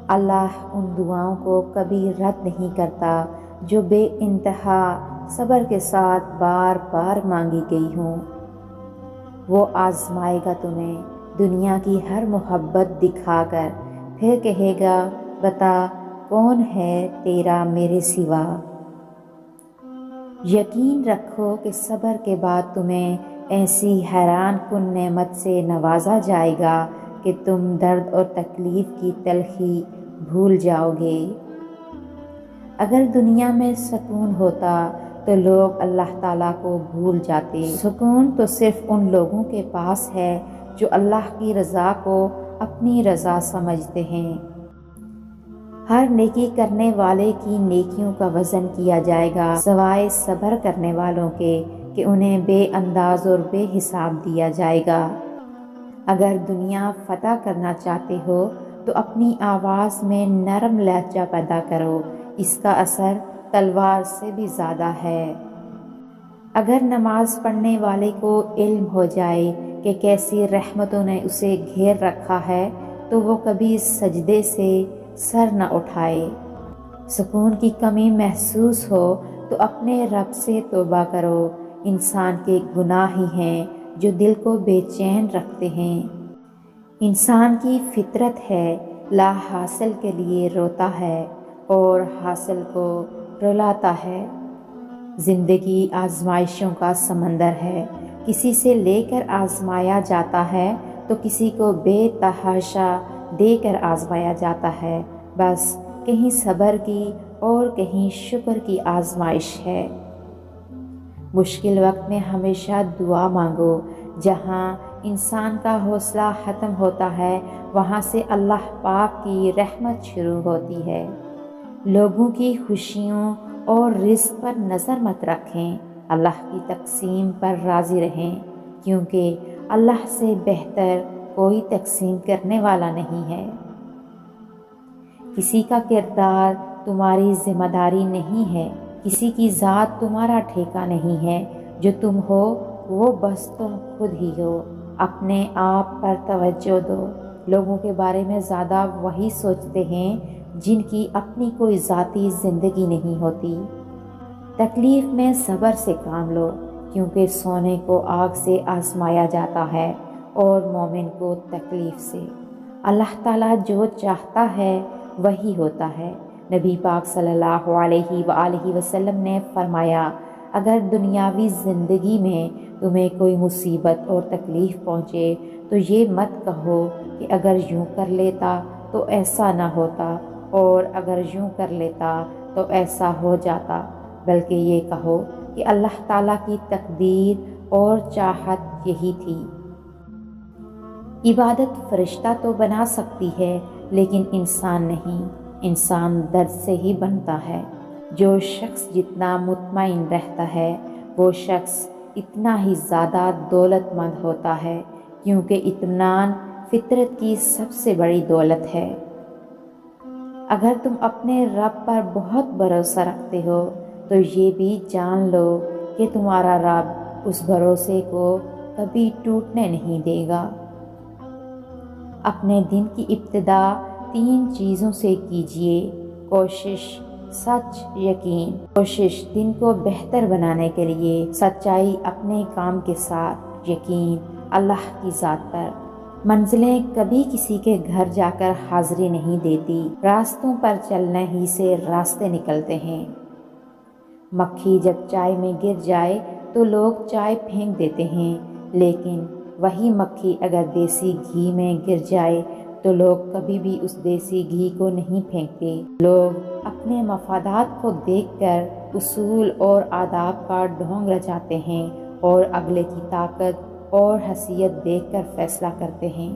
اللہ ان دعاؤں کو کبھی رد نہیں کرتا جو بے انتہا صبر کے ساتھ بار بار مانگی گئی ہوں۔ وہ آزمائے گا تمہیں دنیا کی ہر محبت دکھا کر، پھر کہے گا بتا کون ہے تیرا میرے سوا۔ یقین رکھو کہ صبر کے بعد تمہیں ایسی حیران کن نعمت سے نوازا جائے گا کہ تم درد اور تکلیف کی تلخی بھول جاؤ گے۔ اگر دنیا میں سکون ہوتا تو لوگ اللہ تعالیٰ کو بھول جاتے۔ سکون تو صرف ان لوگوں کے پاس ہے جو اللہ کی رضا کو اپنی رضا سمجھتے ہیں۔ ہر نیکی کرنے والے کی نیکیوں کا وزن کیا جائے گا سوائے صبر کرنے والوں کے کہ انہیں بے انداز اور بے حساب دیا جائے گا۔ اگر دنیا فتح کرنا چاہتے ہو تو اپنی آواز میں نرم لہجہ پیدا کرو، اس کا اثر تلوار سے بھی زیادہ ہے۔ اگر نماز پڑھنے والے کو علم ہو جائے کہ کیسی رحمتوں نے اسے گھیر رکھا ہے تو وہ کبھی سجدے سے سر نہ اٹھائے۔ سکون کی کمی محسوس ہو تو اپنے رب سے توبہ کرو، انسان کے گناہ ہی ہیں جو دل کو بے چین رکھتے ہیں۔ انسان کی فطرت ہے لا حاصل کے لیے روتا ہے اور حاصل کو رلاتا ہے۔ زندگی آزمائشوں کا سمندر ہے، کسی سے لے کر آزمایا جاتا ہے تو کسی کو بے تحاشا دے کر آزمایا جاتا ہے، بس کہیں صبر کی اور کہیں شکر کی آزمائش ہے۔ مشکل وقت میں ہمیشہ دعا مانگو، جہاں انسان کا حوصلہ ختم ہوتا ہے وہاں سے اللہ پاک کی رحمت شروع ہوتی ہے۔ لوگوں کی خوشیوں اور رزق پر نظر مت رکھیں، اللہ کی تقسیم پر راضی رہیں، کیونکہ اللہ سے بہتر کوئی تقسیم کرنے والا نہیں ہے۔ کسی کا کردار تمہاری ذمہ داری نہیں ہے، کسی کی ذات تمہارا ٹھیکہ نہیں ہے، جو تم ہو وہ بس تم خود ہی ہو۔ اپنے آپ پر توجہ دو، لوگوں کے بارے میں زیادہ وہی سوچتے ہیں جن کی اپنی کوئی ذاتی زندگی نہیں ہوتی۔ تکلیف میں صبر سے کام لو، کیونکہ سونے کو آگ سے آزمایا جاتا ہے اور مومن کو تکلیف سے۔ اللہ تعالیٰ جو چاہتا ہے وہی ہوتا ہے۔ نبی پاک صلی اللہ علیہ وآلہ وسلم نے فرمایا، اگر دنیاوی زندگی میں تمہیں کوئی مصیبت اور تکلیف پہنچے تو یہ مت کہو کہ اگر یوں کر لیتا تو ایسا نہ ہوتا اور اگر یوں کر لیتا تو ایسا ہو جاتا، بلکہ یہ کہو کہ اللہ تعالیٰ کی تقدیر اور چاہت یہی تھی۔ عبادت فرشتہ تو بنا سکتی ہے لیکن انسان نہیں، انسان درد سے ہی بنتا ہے۔ جو شخص جتنا مطمئن رہتا ہے وہ شخص اتنا ہی زیادہ دولت مند ہوتا ہے، کیونکہ اطمینان فطرت کی سب سے بڑی دولت ہے۔ اگر تم اپنے رب پر بہت بھروسہ رکھتے ہو تو یہ بھی جان لو کہ تمہارا رب اس بھروسے کو کبھی ٹوٹنے نہیں دے گا۔ اپنے دن کی ابتدا 3 چیزوں سے کیجیے: کوشش، سچ، یقین۔ کوشش دن کو بہتر بنانے کے لیے، سچائی اپنے کام کے ساتھ، یقین اللہ کی ذات پر۔ منزلیں کبھی کسی کے گھر جا کر حاضری نہیں دیتی، راستوں پر چلنے ہی سے راستے نکلتے ہیں۔ مکھی جب چائے میں گر جائے تو لوگ چائے پھینک دیتے ہیں، لیکن وہی مکھی اگر دیسی گھی میں گر جائے تو لوگ کبھی بھی اس دیسی گھی کو نہیں پھینکتے۔ لوگ اپنے مفادات کو دیکھ کر اصول اور آداب کا ڈھونگ رچاتے ہیں اور اگلے کی طاقت اور حیثیت دیکھ کر فیصلہ کرتے ہیں۔